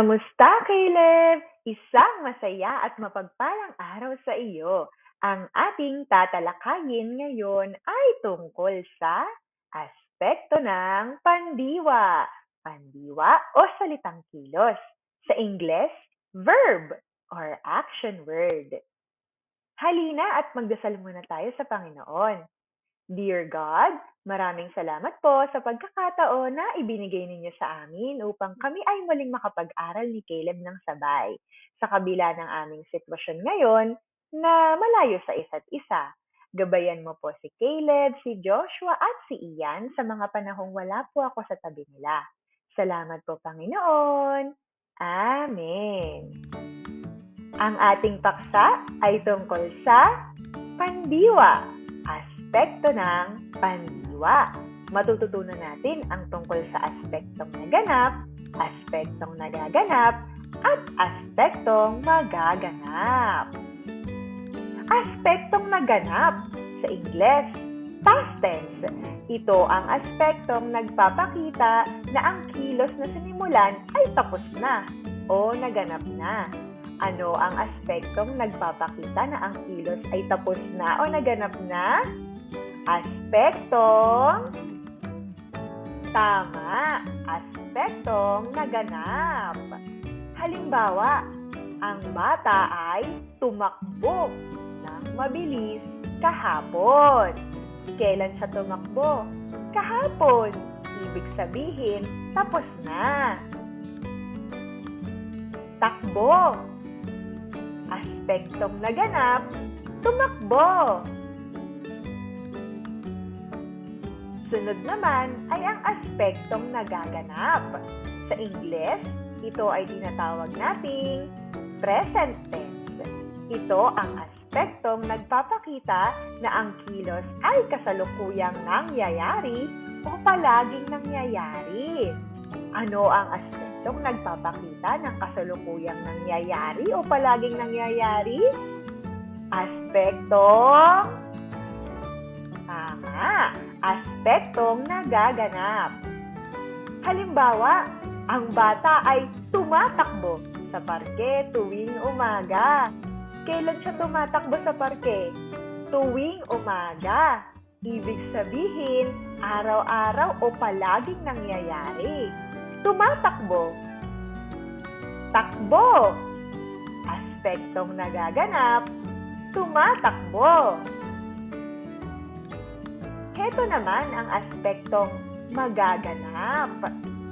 Kamusta, Caleb? Isang masaya at mapagpalang araw sa iyo. Ang ating tatalakayin ngayon ay tungkol sa aspekto ng pandiwa. Pandiwa o salitang kilos. Sa Ingles, verb or action word. Halina at magdasal muna tayo sa Panginoon. Dear God, maraming salamat po sa pagkakataon na ibinigay ninyo sa amin upang kami ay muling makapag-aral ni Caleb ng sabay. Sa kabila ng aming sitwasyon ngayon na malayo sa isa't isa. Gabayan mo po si Caleb, si Joshua at si Ian sa mga panahong wala po ako sa tabi nila. Salamat po, Panginoon. Amen. Ang ating paksa ay tungkol sa pandiwa. Aspekto ng pandiwa. Matututunan natin ang tungkol sa aspektong naganap, aspektong nagaganap, at aspektong magaganap. Aspektong naganap, sa Ingles, past tense. Ito ang aspektong nagpapakita na ang kilos na sinimulan ay tapos na o naganap na. Ano ang aspektong nagpapakita na ang kilos ay tapos na o naganap na? Aspektong tama. Aspektong naganap. Halimbawa, ang bata ay tumakbo ng mabilis kahapon. Kailan siya tumakbo? Kahapon. Ibig sabihin, tapos na. Takbo. Aspektong naganap, tumakbo. Sunod naman ay ang aspektong nagaganap. Sa Ingles, ito ay tinatawag nating present tense. Ito ang aspektong nagpapakita na ang kilos ay kasalukuyang nangyayari o palaging nangyayari. Ano ang aspektong nagpapakita ng kasalukuyang nangyayari o palaging nangyayari? Aspektong tama. Aspektong nagaganap. Halimbawa, ang bata ay tumatakbo sa parke tuwing umaga. Kailan siya tumatakbo sa parke? Tuwing umaga. Ibig sabihin, araw-araw o palaging nangyayari. Tumatakbo. Takbo. Aspektong nagaganap, tumatakbo. Heto naman ang aspektong magaganap.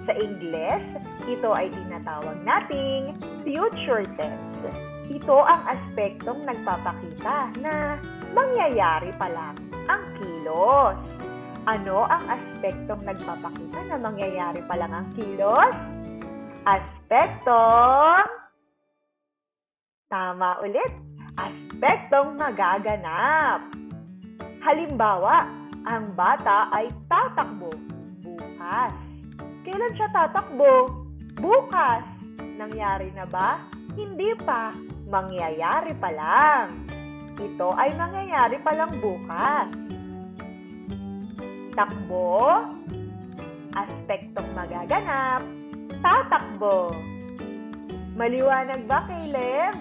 Sa Ingles, ito ay tinatawag nating future tense. Ito ang aspektong nagpapakita na mangyayari pa lang ang kilos. Ano ang aspektong nagpapakita na mangyayari pa lang ang kilos? Aspektong tama ulit. Aspektong magaganap. Halimbawa, ang bata ay tatakbo bukas. Kailan siya tatakbo? Bukas. Nangyari na ba? Hindi pa. Mangyayari pa lang. Ito ay mangyayari pa lang bukas. Takbo. Aspektong magaganap. Tatakbo. Maliwanag ba, Caleb?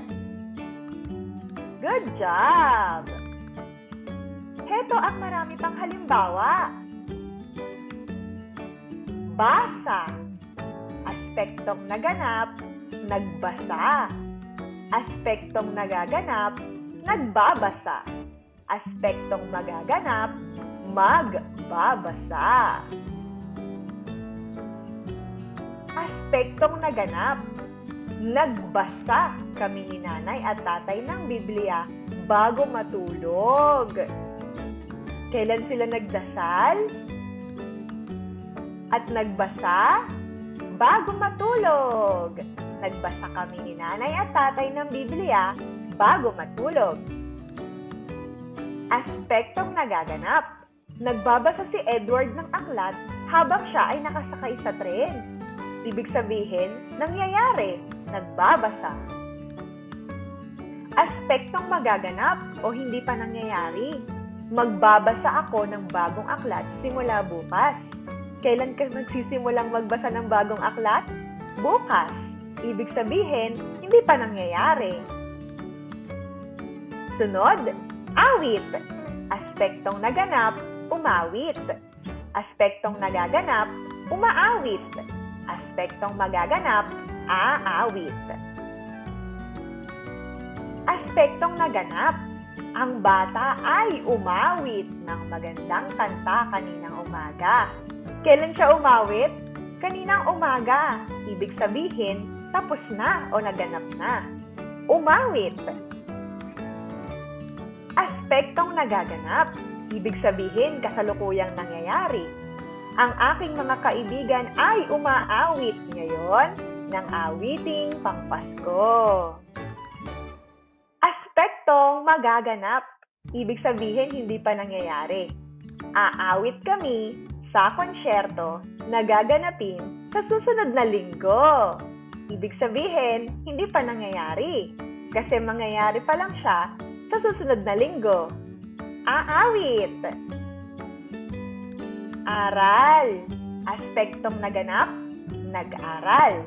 Good job! Heto ang marami pang halimbawa. Basa. Aspektong naganap, nagbasa. Aspektong nagaganap, nagbabasa. Aspektong magaganap, magbabasa. Aspektong naganap, nagbasa kami ni nanay at tatay ng Biblia bago matulog. Kailan sila nagdasal? At nagbasa bago matulog. Nagbasa kami ni nanay at tatay ng Biblia bago matulog. Aspektong nagaganap. Nagbabasa si Edward ng aklat habang siya ay nakasakay sa tren. Ibig sabihin, nangyayari, nagbabasa. Aspektong magaganap o hindi pa nangyayari. Magbabasa ako ng bagong aklat simula bukas. Kailan ka nagsisimulang magbasa ng bagong aklat? Bukas. ibig sabihin, hindi pa nangyayari. Sunod, awit. Aspektong naganap, umawit. Aspektong nagaganap, umaawit. Aspektong magaganap, aawit. Aspektong naganap. Ang bata ay umawit ng magandang kanta kaninang umaga. Kailan siya umawit? Kaninang umaga. Ibig sabihin, tapos na o naganap na. Umawit. Aspektong nagaganap. Ibig sabihin, kasalukuyang nangyayari. Ang aking mga kaibigan ay umaawit ngayon ng awiting pangpasko. Aspektong magaganap. Ibig sabihin, hindi pa nangyayari. Aawit kami sa konsyerto na gaganapin sa susunod na linggo. Ibig sabihin, hindi pa nangyayari. Kasi mangyayari pa lang siya sa susunod na linggo. Aawit. Aral. Aspektong naganap, nag-aral.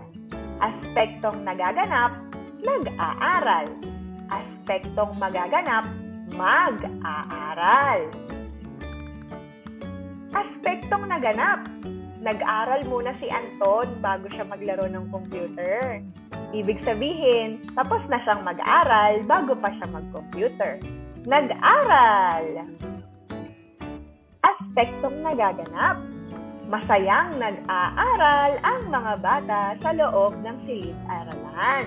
Aspektong nagaganap, nag-aaral. Aspektong magaganap, mag-aaral. Aspektong naganap. Nag-aral muna si Anton bago siya maglaro ng computer. Ibig sabihin, tapos na siyang mag-aral bago pa siya mag-computer. Nag-aral. Aspektong nagaganap. Masayang nag-aaral ang mga bata sa loob ng silid-aralan.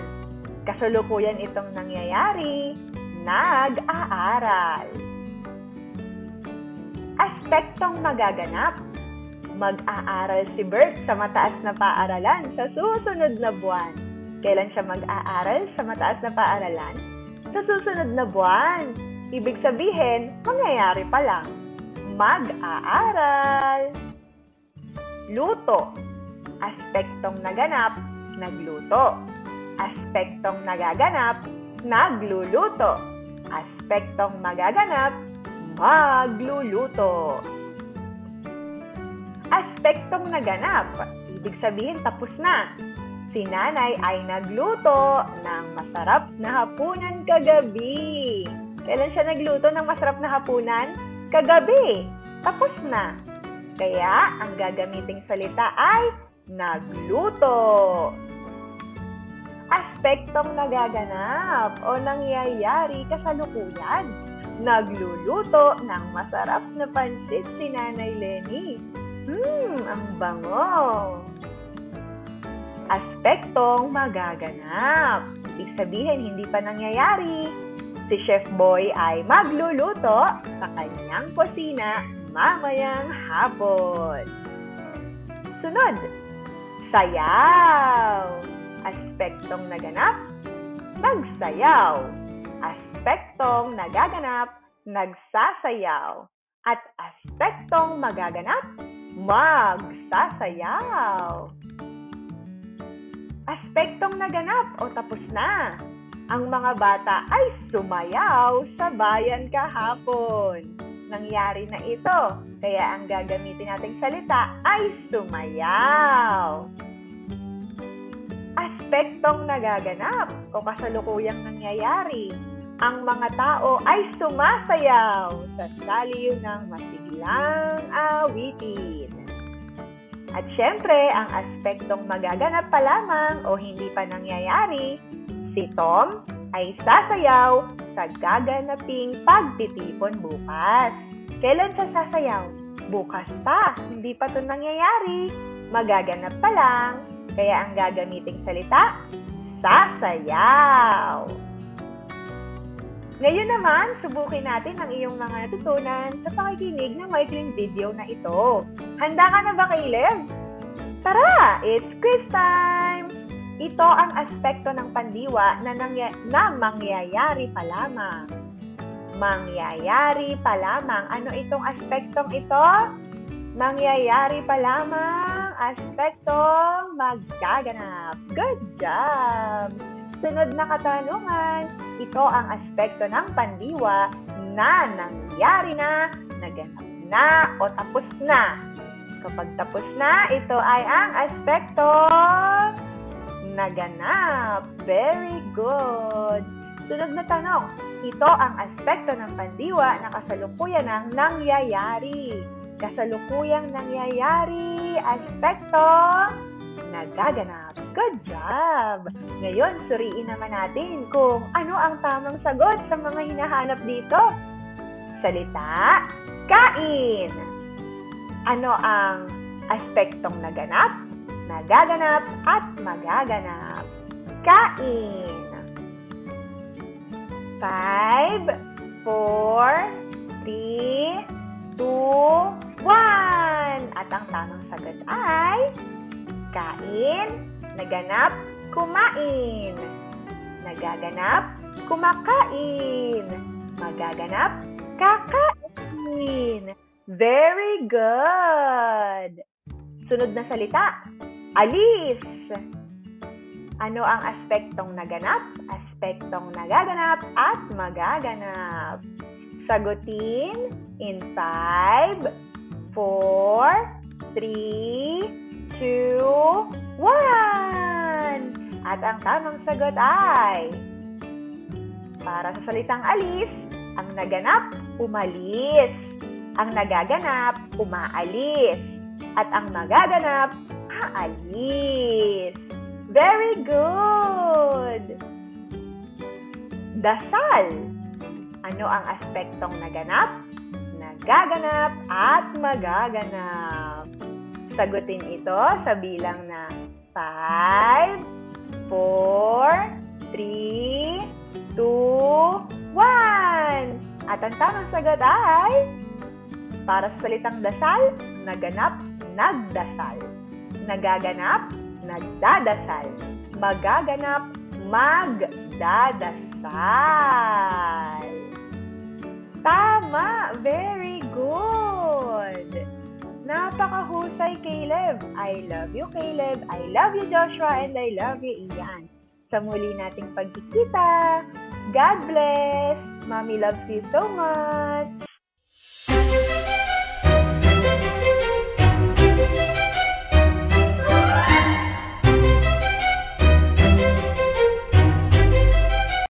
Kasalukuyan itong nangyayari, nag-aaral. Aspektong magaganap. Mag-aaral si Bert sa mataas na paaralan sa susunod na buwan. Kailan siya mag-aaral sa mataas na paaralan? Sa susunod na buwan. Ibig sabihin, mangyayari pa lang. Mag-aaral. Luto. Aspektong naganap, nagluto. Aspektong nagaganap, nagluluto. Aspektong magaganap, magluluto. Aspektong naganap, ibig sabihin tapos na. Si nanay ay nagluto ng masarap na hapunan kagabi. Kailan siya nagluto ng masarap na hapunan? Kagabi. Tapos na. Kaya ang gagamiting salita ay nagluto. Aspektong nagaganap o nangyayari kasalukuyan. Nagluluto ng masarap na pansit si Nanay Lenny. Ang bango! Aspektong magaganap. Ibig sabihin, hindi pa nangyayari. Si Chef Boy ay magluluto sa kanyang kusina mamayang hapon. Sunod, sayaw. Aspektong naganap, nagsayaw. Aspektong nagaganap, nagsasayaw. At aspektong magaganap, magsasayaw. Aspektong naganap o tapos na. Ang mga bata ay sumayaw sa bayan kahapon. Nangyari na ito, kaya ang gagamitin nating salita ay sumayaw. Aspektong nagaganap o kasalukuyang nangyayari. Ang mga tao ay sumasayaw sa saliw ng masiglang awitin. At syempre, ang aspektong magaganap pa lamang o hindi pa nangyayari, si Tom ay sasayaw sa gaganaping pagtitipon bukas. Kailan siya sasayaw? Bukas pa, hindi pa ito nangyayari. Magaganap pa lang. Kaya ang gagamiting salita, sasayaw. Ngayon naman, subukin natin ang iyong mga natutunan sa pakikinig ng maikling video na ito. Handa ka na ba, Caleb? Tara, it's quiz time! Ito ang aspekto ng pandiwa na mangyayari pa lamang. Mangyayari pa lamang. Ano itong aspektong ito? Mangyayari pa lamang. Aspektong magaganap. Good job! Sunod na katanungan, ito ang aspekto ng pandiwa na nangyari na, naganap na, o tapos na. Kapag tapos na, ito ay ang aspekto naganap. Very good. Sunod na tanong. Ito ang aspekto ng pandiwa na kasalukuyang nangyayari. Kasalukuyang nangyayari, aspekto nagaganap. Good job! Ngayon, suriin naman natin kung ano ang tamang sagot sa mga hinahanap dito. Salita, kain. Ano ang aspektong naganap, nagaganap, at magaganap? Kain. 5, 4, 3, 2, 1. At ang tamang sagot ay kain, naganap, kumain. Nagaganap, kumakain. Magaganap, kakain. Very good! Sunod na salita, alis. Ano ang aspektong naganap, aspektong nagaganap, at magaganap? Sagutin in 5, 4, 3, 2, 1. At ang tamang sagot ay, para sa salitang alis, ang naganap, umalis. Ang nagaganap, umaalis. At ang magaganap, aalis. Very good! Dasal. Ano ang aspektong naganap, nagaganap, at magaganap? Sagutin ito sa bilang na 5, 4, 3, 2, 1. At ang tamang sagot ay, para sa salitang dasal, naganap, nagdasal. Nagaganap, nagdadasal. Magaganap, magdadasal. Tama! Very good! Napakahusay, Caleb. I love you, Caleb. I love you, Joshua. And I love you, Ian. Sa muli nating pagkikita, God bless! Mommy loves you so much!